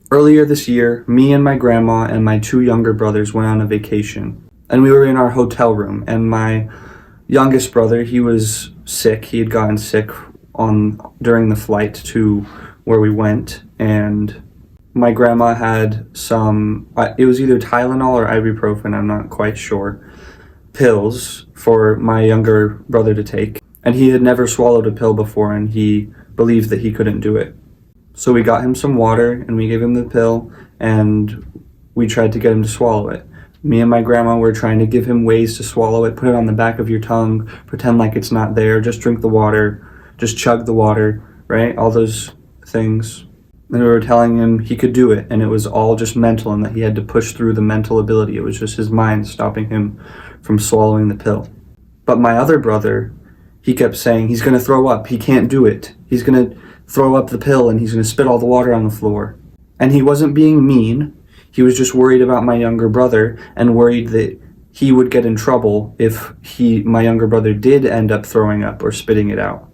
Earlier this year, me and my grandma and my two younger brothers went on a vacation. And we were in our hotel room, and my youngest brother, he was sick. He had gotten sick during the flight to where we went, and my grandma had some, it was either Tylenol or ibuprofen, I'm not quite sure, pills for my younger brother to take. And he had never swallowed a pill before, and he believed that he couldn't do it. So we got him some water, and we gave him the pill, and we tried to get him to swallow it. Me and my grandma were trying to give him ways to swallow it. Put it on the back of your tongue, pretend like it's not there, just drink the water, just chug the water, right? All those things. And we were telling him he could do it, and it was all just mental, and that he had to push through the mental ability. It was just his mind stopping him from swallowing the pill. But my other brother, he kept saying he's going to throw up. He can't do it. He's going to throw up the pill, and he's going to spit all the water on the floor. And he wasn't being mean. He was just worried about my younger brother and worried that he would get in trouble if my younger brother did end up throwing up or spitting it out.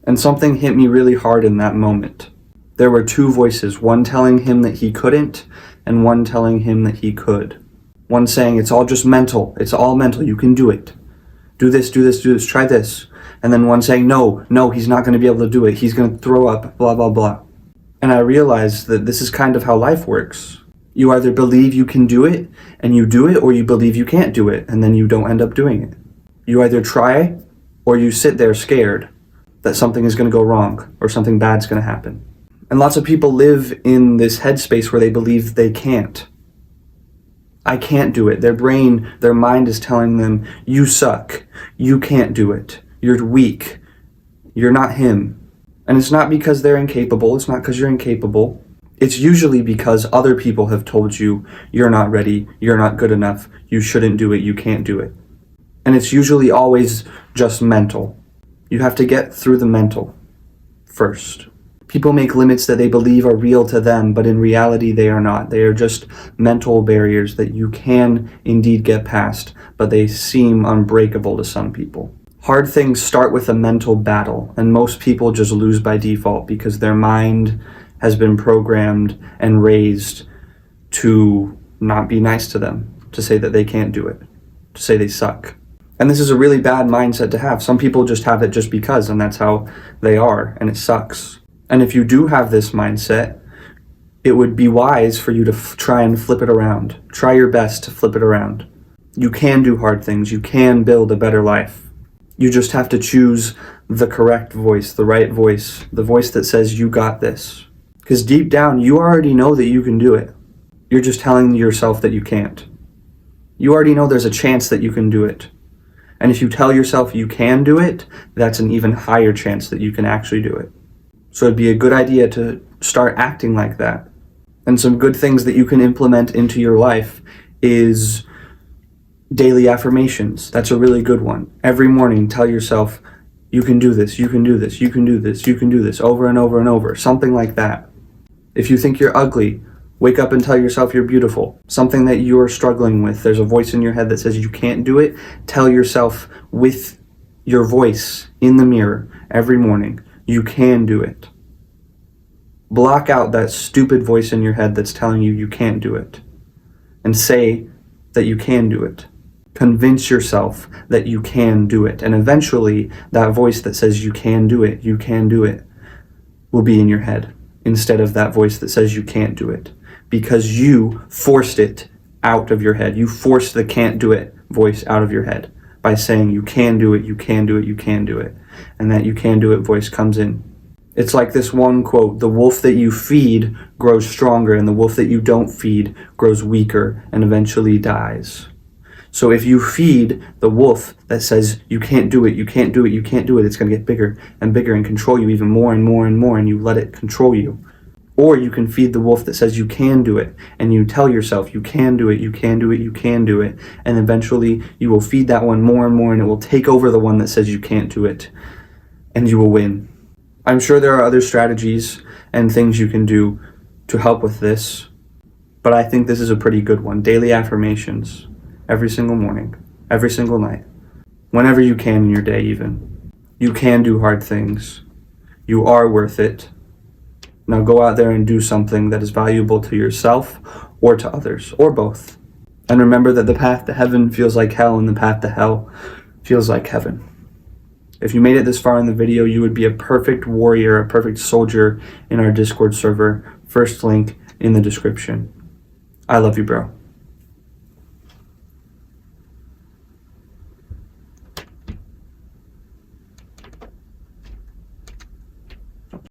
And something hit me really hard in that moment. There were two voices, one telling him that he couldn't and one telling him that he could. One saying, it's all just mental. It's all mental. You can do it. Do this, do this, do this, try this. And then one saying, no, he's not going to be able to do it. He's going to throw up, blah, blah, blah. And I realized that this is kind of how life works. You either believe you can do it and you do it, or you believe you can't do it and then you don't end up doing it. You either try or you sit there scared that something is going to go wrong or something bad's going to happen. And lots of people live in this headspace where they believe they can't. I can't do it. Their brain, their mind is telling them, you suck. You can't do it. You're weak. You're not him. And it's not because they're incapable. It's not because you're incapable. It's usually because other people have told you, you're not ready, you're not good enough, you shouldn't do it, you can't do it. And it's usually always just mental. You have to get through the mental first. People make limits that they believe are real to them, but in reality they are not. They are just mental barriers that you can indeed get past, but they seem unbreakable to some people. Hard things start with a mental battle, and most people just lose by default because their mind has been programmed and raised to not be nice to them, to say that they can't do it, to say they suck. And this is a really bad mindset to have. Some people just have it just because, and that's how they are, and it sucks. And if you do have this mindset, it would be wise for you to try and flip it around. Try your best to flip it around. You can do hard things. You can build a better life. You just have to choose the correct voice, the right voice, the voice that says you got this. Because deep down, you already know that you can do it. You're just telling yourself that you can't. You already know there's a chance that you can do it. And if you tell yourself you can do it, that's an even higher chance that you can actually do it. So it'd be a good idea to start acting like that. And some good things that you can implement into your life is daily affirmations. That's a really good one. Every morning, tell yourself, you can do this, you can do this, you can do this, you can do this, over and over and over. Something like that. If you think you're ugly, wake up and tell yourself you're beautiful. Something that you're struggling with, there's a voice in your head that says you can't do it. Tell yourself with your voice in the mirror every morning, you can do it. Block out that stupid voice in your head that's telling you you can't do it. And say that you can do it. Convince yourself that you can do it. And eventually, that voice that says you can do it, will be in your head, instead of that voice that says you can't do it. Because you forced it out of your head. You forced the can't do it voice out of your head by saying you can do it, you can do it, you can do it. And that you can do it voice comes in. It's like this one quote, the wolf that you feed grows stronger and the wolf that you don't feed grows weaker and eventually dies. So if you feed the wolf that says you can't do it, you can't do it, you can't do it, it's going to get bigger and bigger and control you even more and more and more, and you let it control you. Or you can feed the wolf that says you can do it, and you tell yourself you can do it, you can do it, you can do it, and eventually you will feed that one more and more, and it will take over the one that says you can't do it, and you will win. I'm sure there are other strategies and things you can do to help with this, but I think this is a pretty good one. Daily affirmations. Every single morning, every single night, whenever you can in your day even. You can do hard things. You are worth it. Now go out there and do something that is valuable to yourself or to others, or both. And remember that the path to heaven feels like hell, and the path to hell feels like heaven. If you made it this far in the video, you would be a perfect warrior, a perfect soldier in our Discord server. First link in the description. I love you, bro.